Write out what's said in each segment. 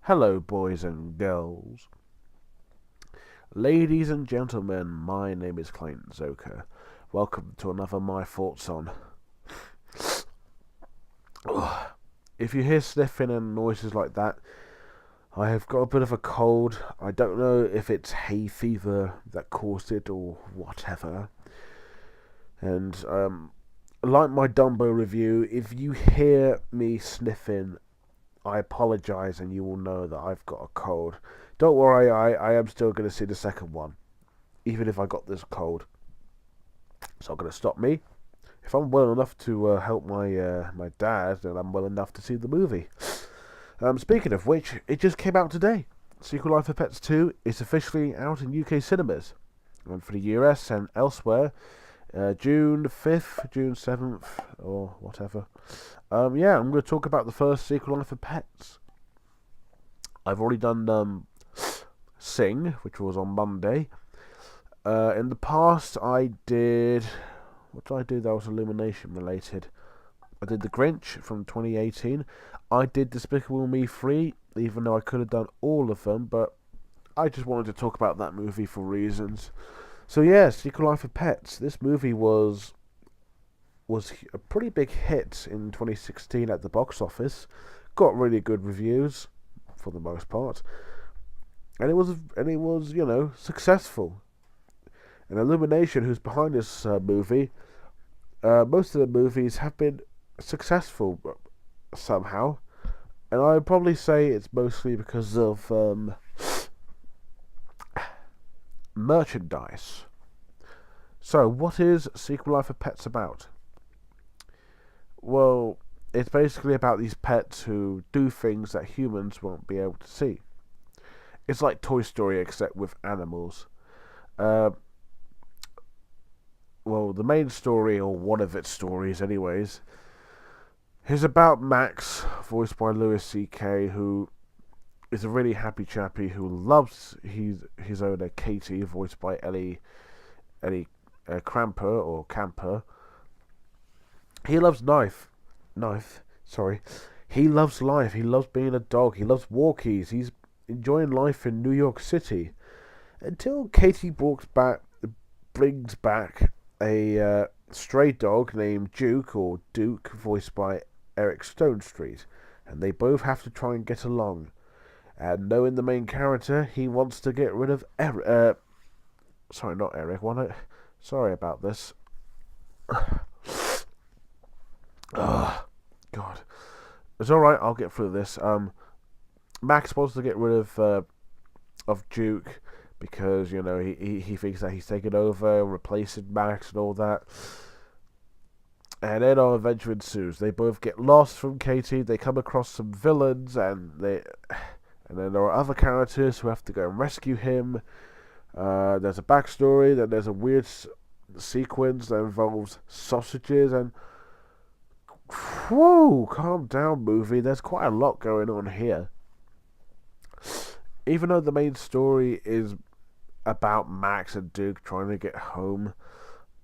Hello, boys and girls. Ladies and gentlemen, my name is Clayton Zoka. Welcome to another My Thoughts on. If you hear sniffing and noises like that, I have got a bit of a cold. I don't know if it's hay fever that caused it or whatever. And, like my Dumbo review, if you hear me sniffing, I apologise and you will know that I've got a cold. Don't worry, I am still going to see the second one, even if I got this cold. It's not going to stop me. If I'm well enough to help my dad, then I'm well enough to see the movie. Speaking of which, it just came out today. Secret Life of Pets 2 is officially out in UK cinemas. And for the US and elsewhere, June 5th, June 7th, or whatever. Yeah, I'm going to talk about the first Secret Life of Pets. I've already done Sing, which was on Monday. In the past, I did... What did I do that was Illumination related? I did The Grinch from 2018. I did Despicable Me 3, even though I could have done all of them, but I just wanted to talk about that movie for reasons. So yeah, Secret Life of Pets. This movie was a pretty big hit in 2016 at the box office. Got really good reviews for the most part, and it was successful. And Illumination, who's behind this movie, most of the movies have been successful somehow, and I would probably say it's mostly because of merchandise. So, what is Secret Life of Pets about? Well, it's basically about these pets who do things that humans won't be able to see. It's like Toy Story except with animals. Uh, well, the main story, or one of its stories anyways, is about Max, voiced by Louis C.K., who is a really happy chappy who loves his owner Katie, voiced by Ellie Cramper, or Camper. He loves He loves life. He loves being a dog. He loves walkies. He's enjoying life in New York City. Until Katie brings back a stray dog named Duke, or Duke, voiced by Eric Stonestreet, and they both have to try and get along. And knowing the main character, he wants to get rid of Eric. Sorry, not Eric. Sorry about this. Oh, God. It's alright, I'll get through this. Max wants to get rid of Duke because, he thinks that he's taken over, replacing Max and all that. And then our adventure ensues. They both get lost from Katie, they come across some villains, and then there are other characters who have to go and rescue him. There's a backstory, then there's a weird sequence that involves sausages, and whoa, calm down, movie. There's quite a lot going on here. Even though the main story is about Max and Duke trying to get home,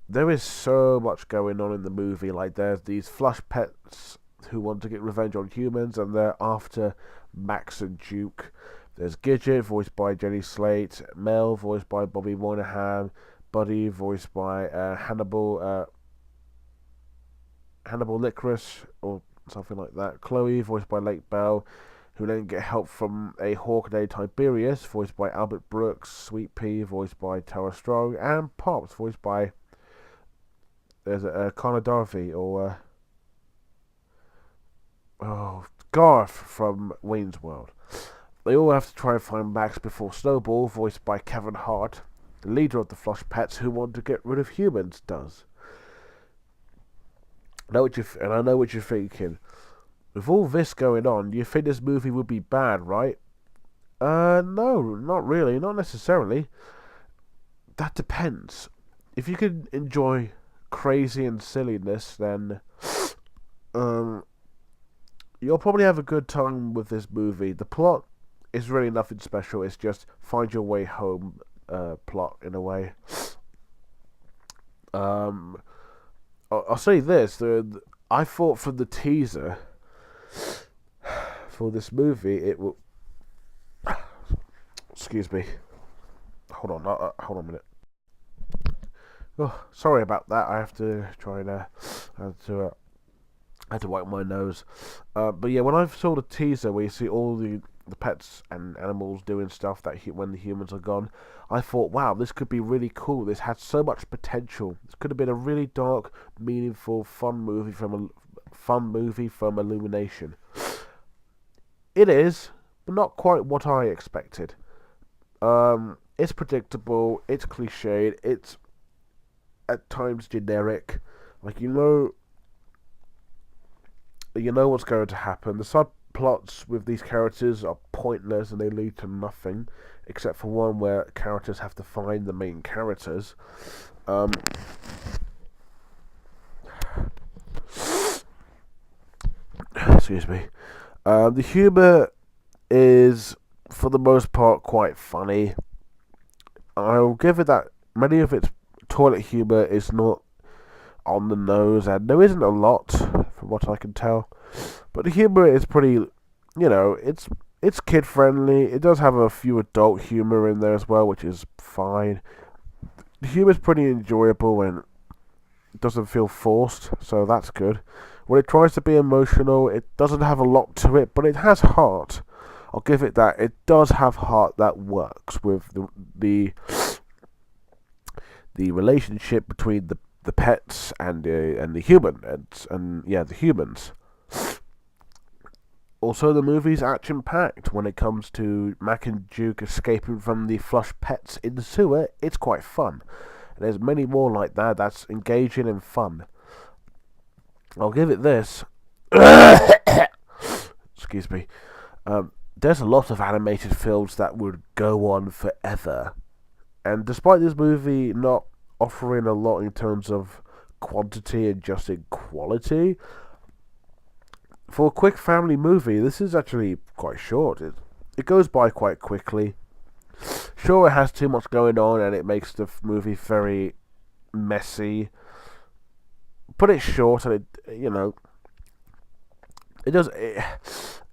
there is so much going on in the movie. Like, there's these flush pets who want to get revenge on humans, and they're after Max and Duke. There's Gidget, voiced by Jenny Slate, Mel, voiced by Bobby Moynihan, Buddy, voiced by Hannibal Licorice, or something like that. Chloe, voiced by Lake Bell, who then get help from a hawk named Tiberius, voiced by Albert Brooks, Sweet Pea, voiced by Tara Strong, and Pops, voiced by Connor Darby, or Garth from Wayne's World. They all have to try and find Max before Snowball, voiced by Kevin Hart, the leader of the Flush Pets who want to get rid of humans, does. I know what you're thinking. With all this going on, you think this movie would be bad, right? No, not really, not necessarily. That depends. If you can enjoy crazy and silliness, then you'll probably have a good time with this movie. The plot is really nothing special. It's just find your way home plot in a way. I'll say this: I thought from the teaser for this movie, Excuse me. Hold on, hold on a minute. Oh, sorry about that. I have to try and I had to wipe my nose. But yeah, when I saw the teaser where you see all the pets and animals doing stuff that when the humans are gone, I thought, wow, this could be really cool. This had so much potential. This could have been a really dark, meaningful, fun movie from Illumination. It is, but not quite what I expected. It's predictable. It's cliched. It's at times generic. Like you know what's going to happen. The subplots with these characters are pointless and they lead to nothing, except for one where characters have to find the main characters. Excuse me. The humour is, for the most part, quite funny. I'll give it that. Many of its toilet humour is not on the nose, and there isn't a lot, from what I can tell. But the humour is pretty, it's kid friendly. It does have a few adult humour in there as well, which is fine. The humour is pretty enjoyable and doesn't feel forced, so that's good. When it tries to be emotional, it doesn't have a lot to it, but it has heart. I'll give it that. It does have heart that works with the relationship between the pets and the human and the humans. Also, the movie's action-packed. When it comes to Mac and Duke escaping from the flush pets in the sewer, it's quite fun. And there's many more like that that's engaging and fun. I'll give it this. Excuse me. There's a lot of animated films that would go on forever. And despite this movie not offering a lot in terms of quantity and just in quality, for a quick family movie, this is actually quite short. It goes by quite quickly. Sure, it has too much going on and it makes the movie very messy, but it's short and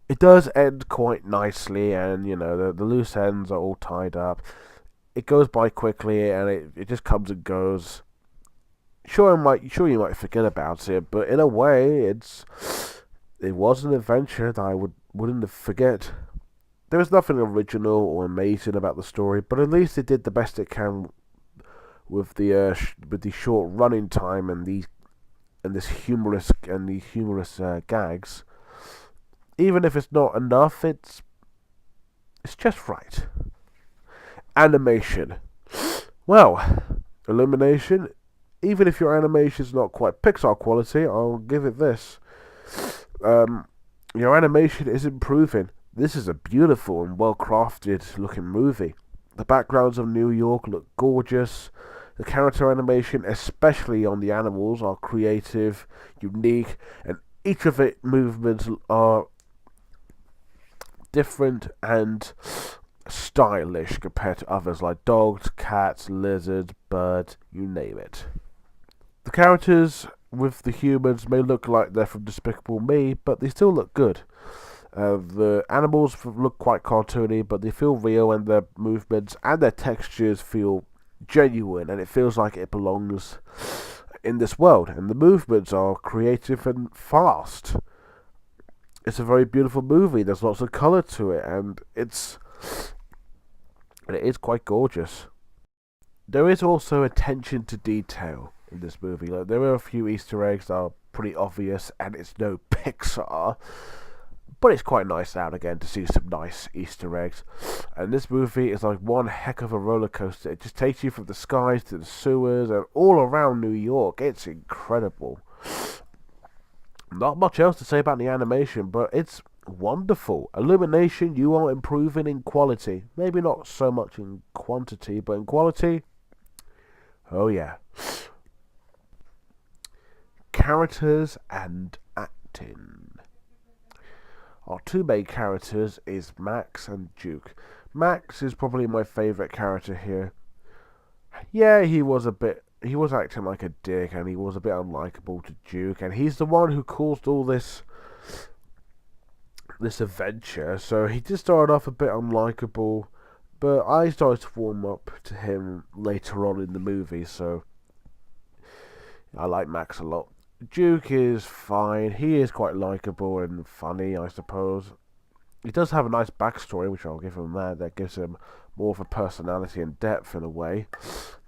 it does end quite nicely, and the loose ends are all tied up. It goes by quickly and it just comes and goes. Sure, you might forget about it, but in a way, it was an adventure that I wouldn't forget. There was nothing original or amazing about the story, but at least it did the best it can with the short running time and these humorous gags. Even if it's not enough, it's just right. Animation. Well, Illumination. Even if your animation's not quite Pixar quality, I'll give it this. Your animation is improving. This is a beautiful and well-crafted looking movie. The backgrounds of New York look gorgeous. The character animation, especially on the animals, are creative, unique, and each of its movements are different and stylish compared to others like dogs, cats, lizards, birds, you name it. The characters with the humans may look like they're from Despicable Me, but they still look good. The animals look quite cartoony, but they feel real, and their movements and their textures feel genuine, and it feels like it belongs in this world. And the movements are creative and fast. It's a very beautiful movie. There's lots of colour to it, and it is quite gorgeous. There is also attention to detail in this movie. Like, there are a few Easter eggs that are pretty obvious, and it's no Pixar. But it's quite nice now and again to see some nice Easter eggs. And this movie is like one heck of a roller coaster. It just takes you from the skies to the sewers and all around New York. It's incredible. Not much else to say about the animation, but it's wonderful. Illumination, you are improving in quality. Maybe not so much in quantity, but in quality, oh yeah. Characters and acting. Our two main characters is Max and Duke. Max is probably my favourite character here. Yeah, he was acting like a dick, and he was a bit unlikable to Duke, and he's the one who caused all this adventure, so he just started off a bit unlikable, But I started to warm up to him later on in the movie, so I like Max a lot. Duke is fine. He is quite likable and funny, I suppose. He does have a nice backstory, which I'll give him that gives him more of a personality and depth in a way.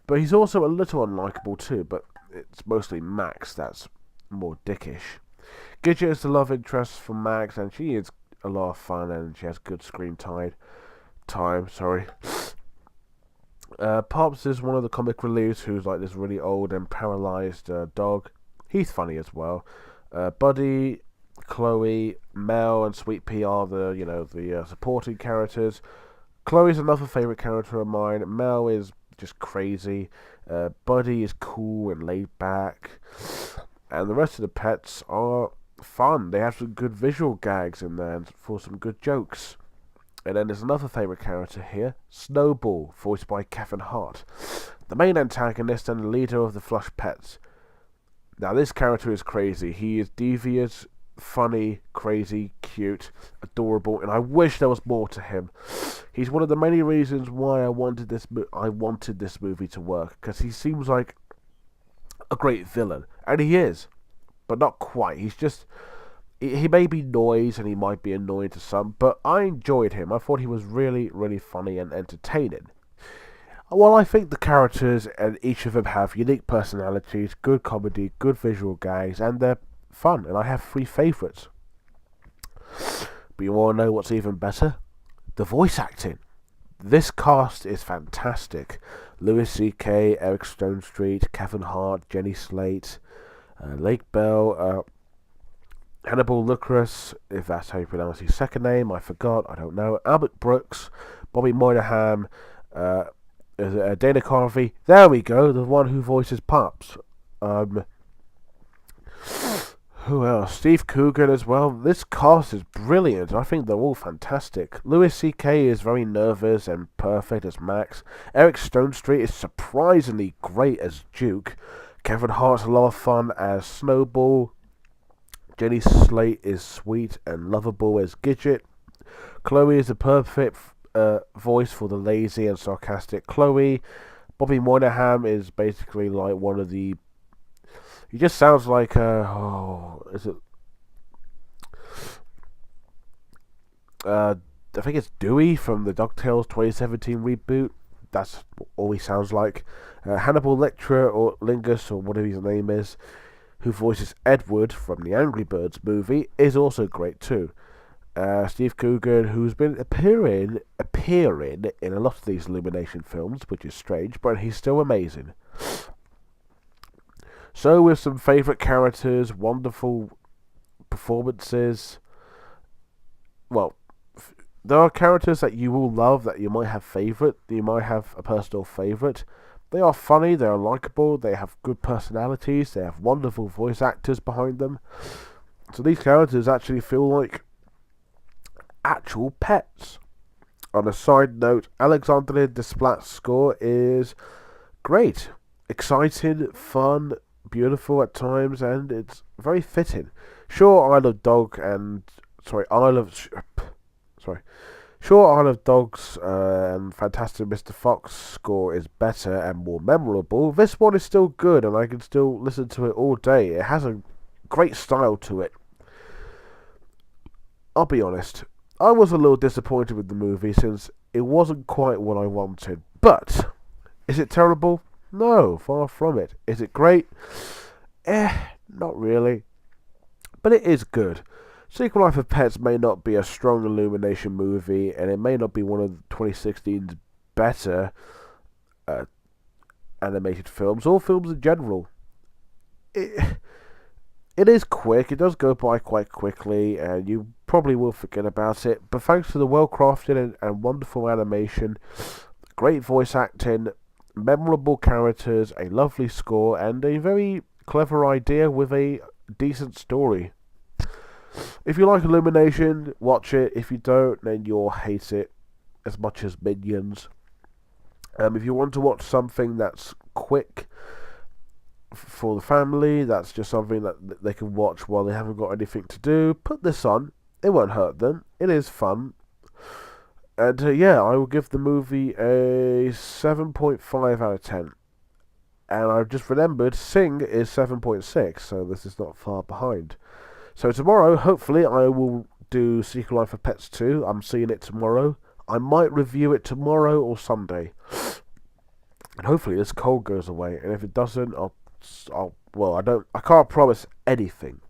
But he's also a little unlikable too, but it's mostly Max that's more dickish. Gidget is the love interest for Max, and she is a lot of fun, and she has good screen time. Pops is one of the comic reliefs who's like this really old and paralyzed dog. He's funny as well. Buddy, Chloe, Mel, and Sweet Pea are the supporting characters. Chloe's another favourite character of mine. Mel is just crazy. Buddy is cool and laid back. And the rest of the pets are fun. They have some good visual gags in there for some good jokes. And then there's another favourite character here, Snowball, voiced by Kevin Hart, the main antagonist and the leader of the Flush Pets. Now this character is crazy. He is devious, funny, crazy, cute, adorable, and I wish there was more to him. He's one of the many reasons why I wanted this movie to work, because he seems like a great villain, and he is, but not quite. He may be noise and he might be annoying to some, but I enjoyed him. I thought he was really, really funny and entertaining. Well, I think the characters and each of them have unique personalities, good comedy, good visual gags, and they're fun, and I have 3 favourites. But you want to know what's even better? The voice acting. This cast is fantastic. Louis C.K., Eric Stonestreet, Kevin Hart, Jenny Slate, Lake Bell, Hannibal Lecter, if that's how you pronounce his second name, I forgot, I don't know. Albert Brooks, Bobby Moynihan, Dana Carvey. There we go, the one who voices Pops. Who else? Steve Coogan as well. This cast is brilliant. I think they're all fantastic. Louis C.K. is very nervous and perfect as Max. Eric Stonestreet is surprisingly great as Duke. Kevin Hart's a lot of fun as Snowball. Jenny Slate is sweet and lovable as Gidget. Chloe is the perfect voice for the lazy and sarcastic Chloe. Bobby Moynihan is basically like one of the... He just sounds like I think it's Dewey from the DuckTales 2017 reboot. That's all he sounds like. Hannibal Lecter, or Lingus, or whatever his name is, who voices Edward from the Angry Birds movie, is also great too. Steve Coogan, who's been appearing in a lot of these Illumination films, which is strange, but he's still amazing. So with some favourite characters, wonderful performances, well, there are characters that you will love, that you might have a personal favourite. They are funny, they are likeable, they have good personalities, they have wonderful voice actors behind them. So these characters actually feel like actual pets. On a side note, Alexandre Desplat's score is great. Exciting, fun, beautiful at times, and it's very fitting. Sure, Isle of Dogs and Fantastic Mr. Fox score is better and more memorable. This one is still good, and I can still listen to it all day. It has a great style to it. I'll be honest, I was a little disappointed with the movie since it wasn't quite what I wanted. But, is it terrible? No, far from it. Is it great? Not really. But it is good. Secret Life of Pets may not be a strong Illumination movie, and it may not be one of 2016's better animated films, or films in general. It is quick, it does go by quite quickly, and you probably will forget about it, but thanks to the well-crafted and wonderful animation, great voice acting, memorable characters, a lovely score, and a very clever idea with a decent story. If you like Illumination, watch it. If you don't, then you'll hate it as much as Minions. If you want to watch something that's quick for the family, that's just something that they can watch while they haven't got anything to do, put this on. It won't hurt them. It is fun. And yeah, I will give the movie a 7.5 out of 10. And I've just remembered Sing is 7.6, so this is not far behind. So tomorrow, hopefully, I will do Secret Life of Pets 2. I'm seeing it tomorrow. I might review it tomorrow or Sunday. And hopefully this cold goes away. And if it doesn't, I can't promise anything.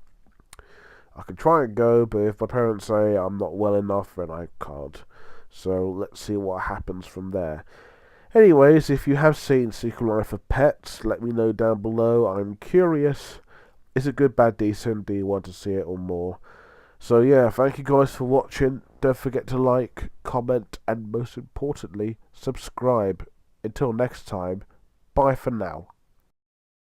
I can try and go, but if my parents say I'm not well enough, then I can't. So let's see what happens from there. Anyways, if you have seen Secret Life of Pets, let me know down below. I'm curious. Is it good, bad, decent? Do you want to see it or more? So yeah, thank you guys for watching. Don't forget to like, comment, and most importantly, subscribe. Until next time, bye for now.